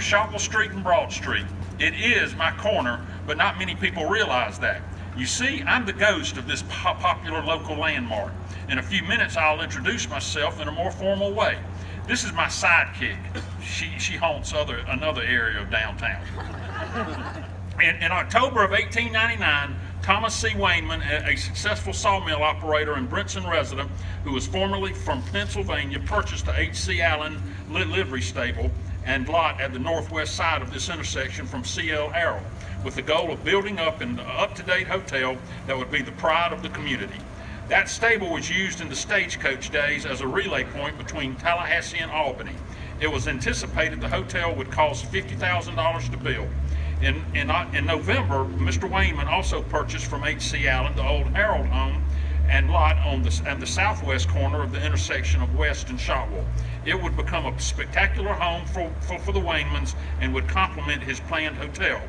Shotwell Street and Broad Street. It is my corner, but not many people realize that. You see, I'm the ghost of this popular local landmark. In a few minutes, I'll introduce myself in a more formal way. This is my sidekick. She haunts another area of downtown. In October of 1899, Thomas C. Wainman, a successful sawmill operator and Brinson resident who was formerly from Pennsylvania, purchased the H.C. Allen livery stable and lot at the northwest side of this intersection from C.L. Harrell, with the goal of building up an up-to-date hotel that would be the pride of the community. That stable was used in the stagecoach days as a relay point between Tallahassee and Albany. It was anticipated the hotel would cost $50,000 to build. In November, Mr. Wainman also purchased from H.C. Allen the old Harold home and lot on the southwest corner of the intersection of West and Shotwell. It would become a spectacular home for the Wainmans and would complement his planned hotel.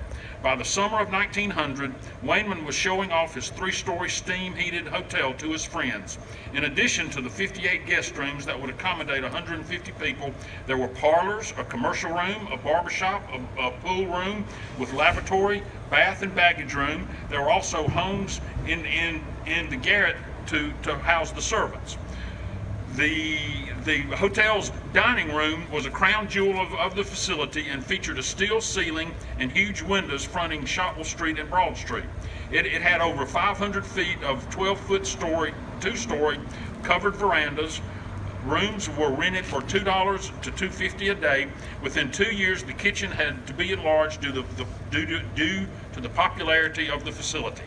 By the summer of 1900, Wainman was showing off his 3-story steam-heated hotel to his friends. In addition to the 58 guest rooms that would accommodate 150 people, there were parlors, a commercial room, a barbershop, a pool room with lavatory, bath, and baggage room. There were also homes in the garret to house the servants. The hotel's dining room was a crown jewel of the facility and featured a steel ceiling and huge windows fronting Shotwell Street and Broad Street. It had over 500 feet of 12-foot two-story covered verandas. Rooms were rented for $2 to $2.50 a day. Within 2 years, the kitchen had to be enlarged due to the popularity of the facility.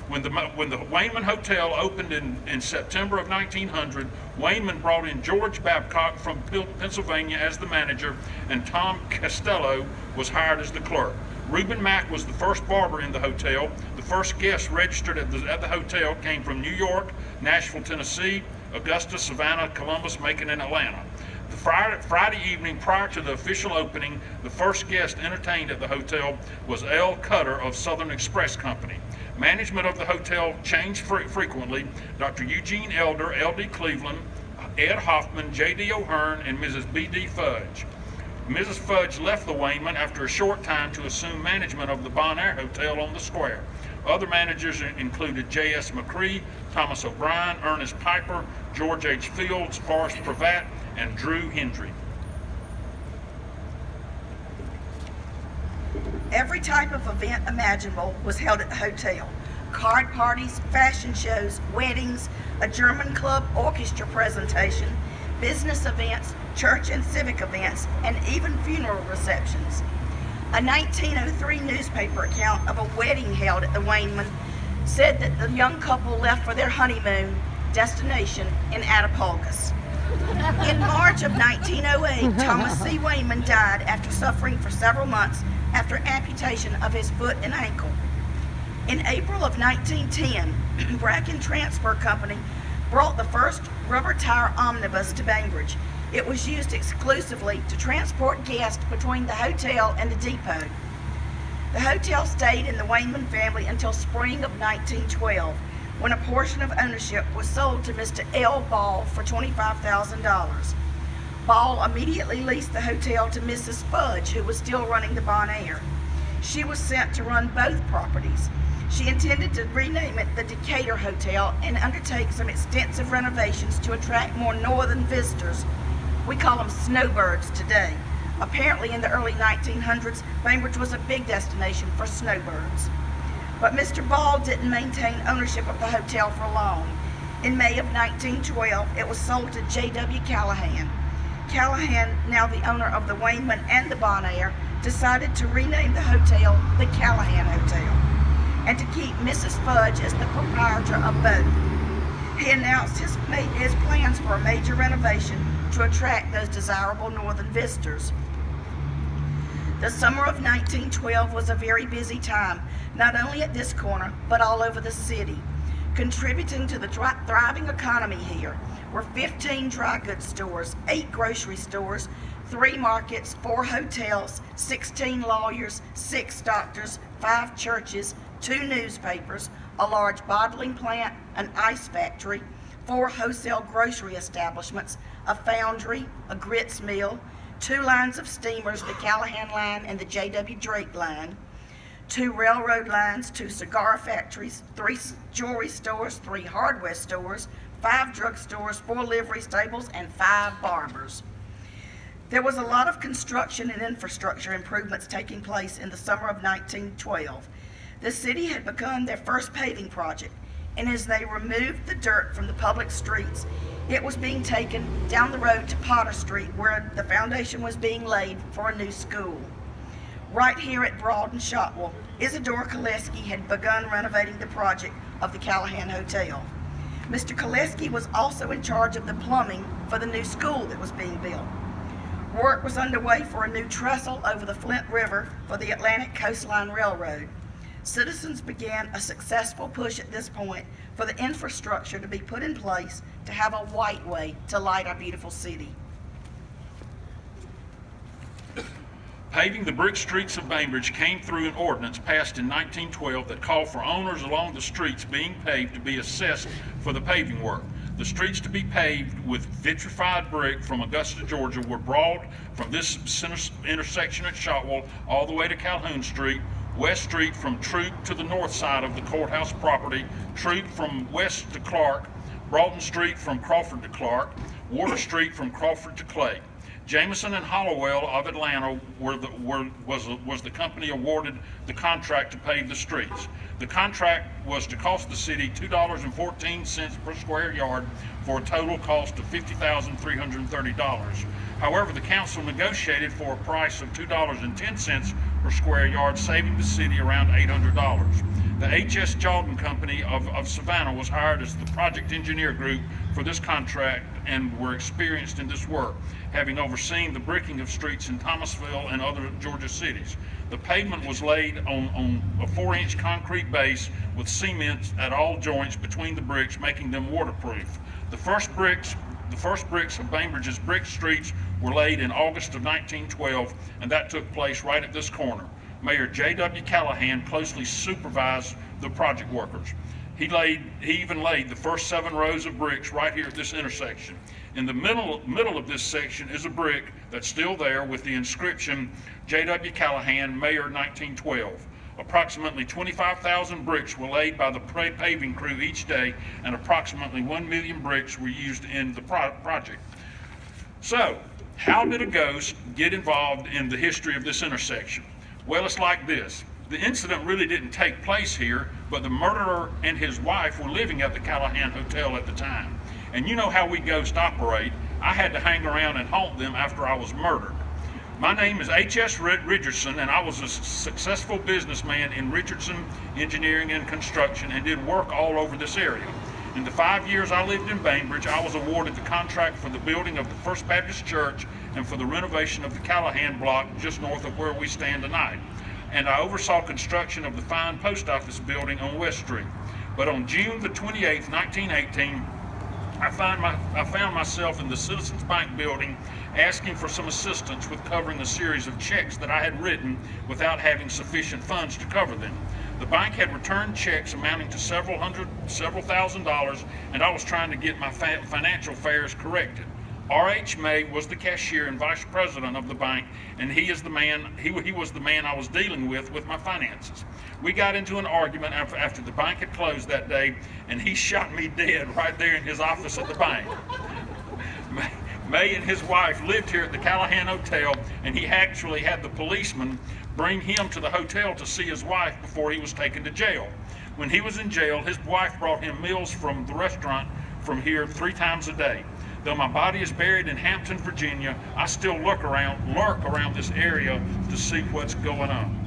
When the Wainman Hotel opened in September of 1900, Wainman brought in George Babcock from Pennsylvania as the manager, and Tom Costello was hired as the clerk. Reuben Mack was the first barber in the hotel. The first guests registered at the hotel came from New York, Nashville, Tennessee, Augusta, Savannah, Columbus, Macon, and Atlanta. The Friday evening prior to the official opening, the first guest entertained at the hotel was L. Cutter of Southern Express Company. Management of the hotel changed frequently. Dr. Eugene Elder, L.D. Cleveland, Ed Hoffman, J.D. O'Hearn, and Mrs. B.D. Fudge. Mrs. Fudge left the Wainman after a short time to assume management of the Bon Air Hotel on the square. Other managers included J.S. McCree, Thomas O'Brien, Ernest Piper, George H. Fields, Forrest Pravat, and Drew Hendry. Every type of event imaginable was held at the hotel. Card parties, fashion shows, weddings, a German club orchestra presentation, business events, church and civic events, and even funeral receptions. A 1903 newspaper account of a wedding held at the Wainman said that the young couple left for their honeymoon destination in Attapulgis. In March of 1908, Thomas C. Wainman died after suffering for several months after amputation of his foot and ankle. In April of 1910, Bracken Transfer Company brought the first rubber tire omnibus to Bainbridge. It was used exclusively to transport guests between the hotel and the depot. The hotel stayed in the Wainman family until spring of 1912, when a portion of ownership was sold to Mr. L. Ball for $25,000. Ball immediately leased the hotel to Mrs. Fudge, who was still running the Bon Air. She was sent to run both properties. She intended to rename it the Decatur Hotel and undertake some extensive renovations to attract more northern visitors. We call them snowbirds today. Apparently in the early 1900s, Bainbridge was a big destination for snowbirds. But Mr. Ball didn't maintain ownership of the hotel for long. In May of 1912, it was sold to J.W. Callahan. Callahan, now the owner of the Wainman and the Bon Air, decided to rename the hotel the Callahan Hotel and to keep Mrs. Fudge as the proprietor of both. He announced his plans for a major renovation to attract those desirable northern visitors. The summer of 1912 was a very busy time, not only at this corner, but all over the city. Contributing to the thriving economy here were 15 dry goods stores, 8 grocery stores, 3 markets, 4 hotels, 16 lawyers, 6 doctors, 5 churches, 2 newspapers, a large bottling plant, an ice factory, 4 wholesale grocery establishments, a foundry, a grits mill, 2 lines of steamers, the Callahan Line and the J.W. Drake Line, 2 railroad lines, 2 cigar factories, 3 jewelry stores, 3 hardware stores, 5 drugstores, 4 livery stables, and 5 barbers. There was a lot of construction and infrastructure improvements taking place in the summer of 1912. The city had begun their first paving project, and as they removed the dirt from the public streets, it was being taken down the road to Potter Street, where the foundation was being laid for a new school. Right here at Broad and Shotwell, Isidore Koleski had begun renovating the project of the Callahan Hotel. Mr. Koleski was also in charge of the plumbing for the new school that was being built. Work was underway for a new trestle over the Flint River for the Atlantic Coastline Railroad. Citizens began a successful push at this point for the infrastructure to be put in place to have a white way to light our beautiful city. Paving the brick streets of Bainbridge came through an ordinance passed in 1912 that called for owners along the streets being paved to be assessed for the paving work. The streets to be paved with vitrified brick from Augusta, Georgia were broad from this intersection at Shotwell all the way to Calhoun Street, West Street from Troop to the north side of the courthouse property, Troop from West to Clark, Broughton Street from Crawford to Clark, Water Street from Crawford to Clay. Jameson and Hollowell of Atlanta was the company awarded the contract to pave the streets. The contract was to cost the city $2.14 per square yard for a total cost of $50,330. However, the council negotiated for a price of $2.10 per square yard, saving the city around $800. The H.S. Jordan Company of Savannah was hired as the project engineer group for this contract and were experienced in this work, having overseen the bricking of streets in Thomasville and other Georgia cities. The pavement was laid on a 4-inch concrete base with cement at all joints between the bricks, making them waterproof. The first bricks of Bainbridge's brick streets were laid in August of 1912, and that took place right at this corner. Mayor J.W. Callahan closely supervised the project workers. He even laid the first 7 rows of bricks right here at this intersection. In the middle of this section is a brick that's still there with the inscription J.W. Callahan, Mayor 1912. Approximately 25,000 bricks were laid by the paving crew each day, and approximately 1 million bricks were used in the project. So, how did a ghost get involved in the history of this intersection? Well, it's like this. The incident really didn't take place here, but the murderer and his wife were living at the Callahan Hotel at the time. And you know how we ghosts operate. I had to hang around and haunt them after I was murdered. My name is H.S. Richardson, and I was a successful businessman in Richardson Engineering and Construction and did work all over this area. In the 5 years I lived in Bainbridge, I was awarded the contract for the building of the First Baptist Church and for the renovation of the Callahan block just north of where we stand tonight. And I oversaw construction of the fine post office building on West Street. But on June the 28th, 1918, I found myself in the Citizens Bank building asking for some assistance with covering a series of checks that I had written without having sufficient funds to cover them. The bank had returned checks amounting to several thousand dollars, and I was trying to get my financial affairs corrected. R.H. May was the cashier and vice president of the bank, and he was the man I was dealing with my finances. We got into an argument after the bank had closed that day, and he shot me dead right there in his office at the bank. May and his wife lived here at the Callahan Hotel, and he actually had the policeman bring him to the hotel to see his wife before he was taken to jail. When he was in jail, his wife brought him meals from the restaurant from here 3 times a day. Though my body is buried in Hampton, Virginia, I still lurk around this area to see what's going on.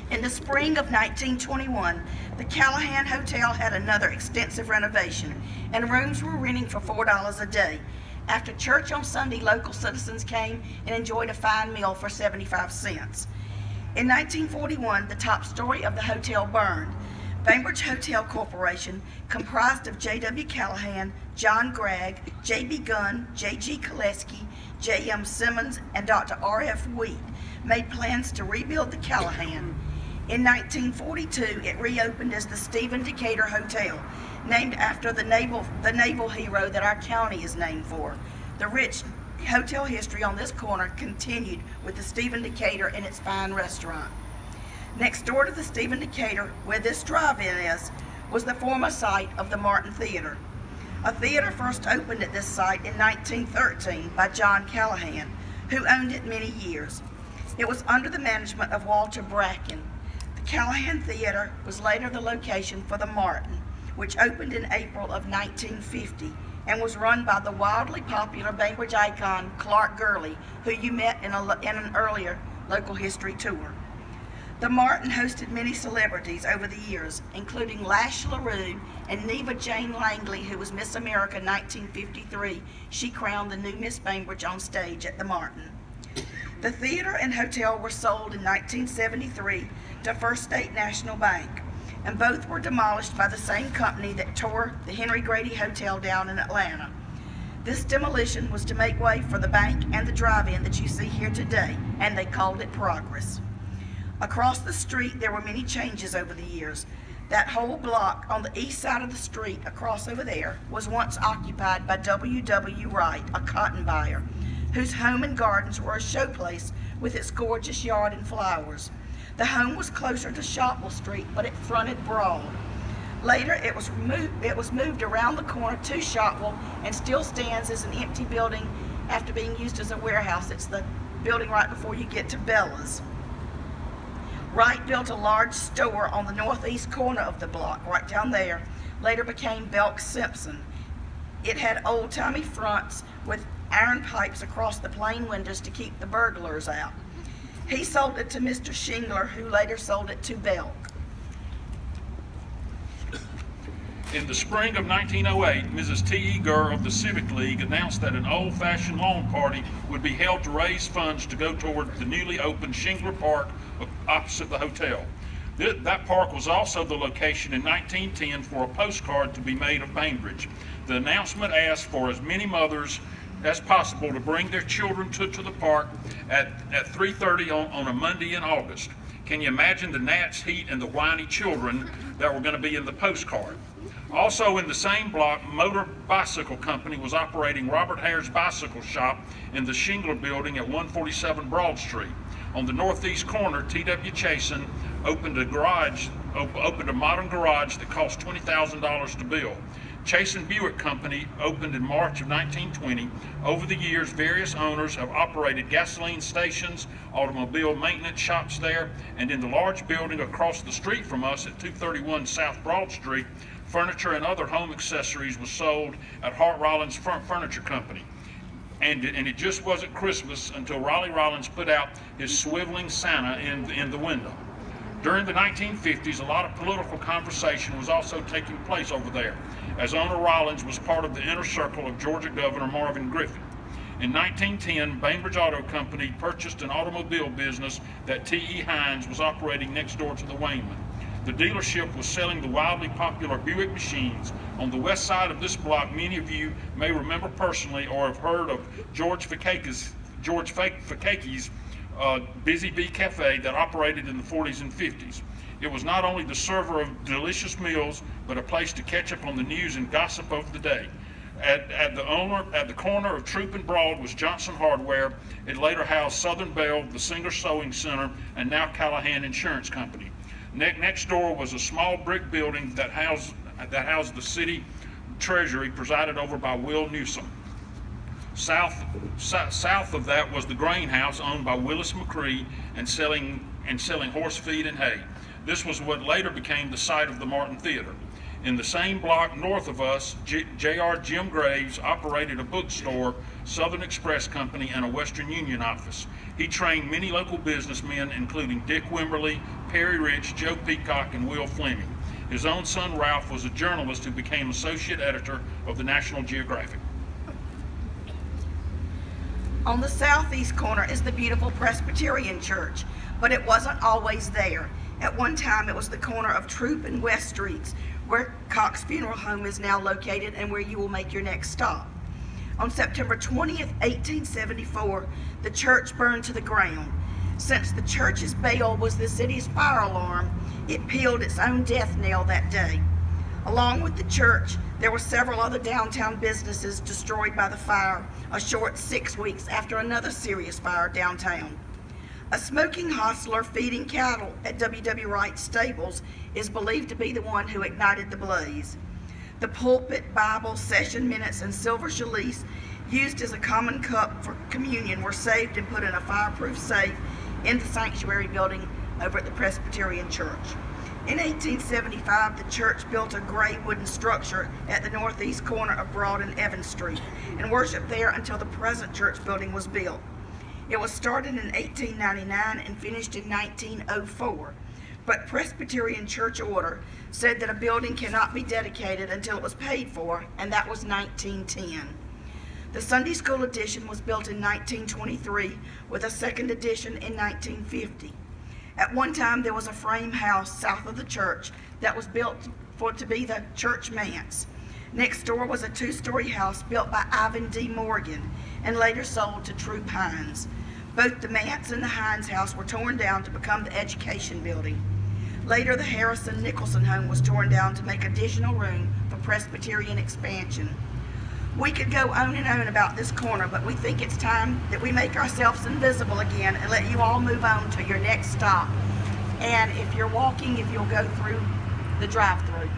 In the spring of 1921, the Callahan Hotel had another extensive renovation, and rooms were renting for $4 a day. After church on Sunday, local citizens came and enjoyed a fine meal for 75 cents. In 1941, the top story of the hotel burned. Bainbridge Hotel Corporation, comprised of J.W. Callahan, John Gregg, J.B. Gunn, J.G. Koleski, J.M. Simmons, and Dr. R.F. Wheat, made plans to rebuild the Callahan. In 1942, it reopened as the Stephen Decatur Hotel, named after the naval hero that our county is named for. The rich hotel history on this corner continued with the Stephen Decatur and its fine restaurant. Next door to the Stephen Decatur, where this drive-in is, was the former site of the Martin Theater. A theater first opened at this site in 1913 by John Callahan, who owned it many years. It was under the management of Walter Bracken. The Callahan Theater was later the location for the Martin, which opened in April of 1950 and was run by the wildly popular Bainbridge icon Clark Gurley, who you met in an earlier local history tour. The Martin hosted many celebrities over the years, including Lash LaRue and Neva Jane Langley, who was Miss America 1953. She crowned the new Miss Bainbridge on stage at the Martin. The theater and hotel were sold in 1973 to First State National Bank, and both were demolished by the same company that tore the Henry Grady Hotel down in Atlanta. This demolition was to make way for the bank and the drive-in that you see here today, and they called it Progress. Across the street, there were many changes over the years. That whole block on the east side of the street across over there was once occupied by W.W. Wright, a cotton buyer, whose home and gardens were a showplace with its gorgeous yard and flowers. The home was closer to Shotwell Street, but it fronted broad. Later, it was moved around the corner to Shotwell and still stands as an empty building after being used as a warehouse. It's the building right before you get to Bella's. Wright built a large store on the northeast corner of the block, right down there. Later became Belk Simpson. It had old-timey fronts with iron pipes across the plain windows to keep the burglars out. He sold it to Mr. Shingler, who later sold it to Belk. In the spring of 1908, Mrs. T.E. Gurr of the Civic League announced that an old-fashioned lawn party would be held to raise funds to go toward the newly opened Shingler Park opposite the hotel. That park was also the location in 1910 for a postcard to be made of Bainbridge. The announcement asked for as many mothers as possible to bring their children to the park at 3:30 on a Monday in August. Can you imagine the gnats, heat, and the whiny children that were going to be in the postcard? Also in the same block, Motor Bicycle Company was operating Robert Hare's Bicycle Shop in the Shingler Building at 147 Broad Street. On the northeast corner, T.W. Chasen opened a modern garage that cost $20,000 to build. Chasen Buick Company opened in March of 1920. Over the years, various owners have operated gasoline stations, automobile maintenance shops there, and in the large building across the street from us at 231 South Broad Street, furniture and other home accessories was sold at Hart Rollins Furniture Company. And it just wasn't Christmas until Raleigh Rollins put out his swiveling Santa in the window. During the 1950s, a lot of political conversation was also taking place over there, as owner Rollins was part of the inner circle of Georgia Governor Marvin Griffith. In 1910, Bainbridge Auto Company purchased an automobile business that T.E. Hines was operating next door to the Wainman. The dealership was selling the wildly popular Buick machines. On the west side of this block, many of you may remember personally or have heard of George Fakake's Busy Bee Cafe that operated in the 40s and 50s. It was not only the server of delicious meals, but a place to catch up on the news and gossip of the day. At the corner of Troop and Broad was Johnson Hardware. It later housed Southern Bell, the Singer Sewing Center, and now Callahan Insurance Company. Next door was a small brick building that housed the city treasury, presided over by Will Newsom. South of that was the grain house owned by Willis McCree and selling horse feed and hay. This was what later became the site of the Martin Theater. In the same block north of us, J.R. Jim Graves operated a bookstore, Southern Express Company, and a Western Union office. He trained many local businessmen, including Dick Wimberly, Perry Rich, Joe Peacock, and Will Fleming. His own son, Ralph, was a journalist who became associate editor of the National Geographic. On the southeast corner is the beautiful Presbyterian Church, but it wasn't always there. At one time, it was the corner of Troop and West Streets, where Cox Funeral Home is now located and where you will make your next stop. On September 20th, 1874, the church burned to the ground. Since the church's bell was the city's fire alarm, it pealed its own death knell that day. Along with the church, There were several other downtown businesses destroyed by the fire a short 6 weeks after another serious fire downtown. A smoking hostler feeding cattle at W.W. Wright's stables is believed to be the one who ignited the blaze. The pulpit, Bible, session minutes, and silver chalice used as a common cup for communion were saved and put in a fireproof safe in the sanctuary building over at the Presbyterian Church. In 1875, the church built a gray wooden structure at the northeast corner of Broad and Evans Street and worshiped there until the present church building was built. It was started in 1899 and finished in 1904, but Presbyterian church order said that a building cannot be dedicated until it was paid for, and that was 1910. The Sunday school addition was built in 1923 with a second addition in 1950. At one time, there was a frame house south of the church that was built to be the church manse. Next door was a 2-story house built by Ivan D. Morgan and later sold to True Pines. Both the manse and the Hines house were torn down to become the education building. Later, the Harrison Nicholson home was torn down to make additional room for Presbyterian expansion. We could go on and on about this corner, but we think it's time that we make ourselves invisible again and let you all move on to your next stop. And if you're walking, if you'll go through the drive-through.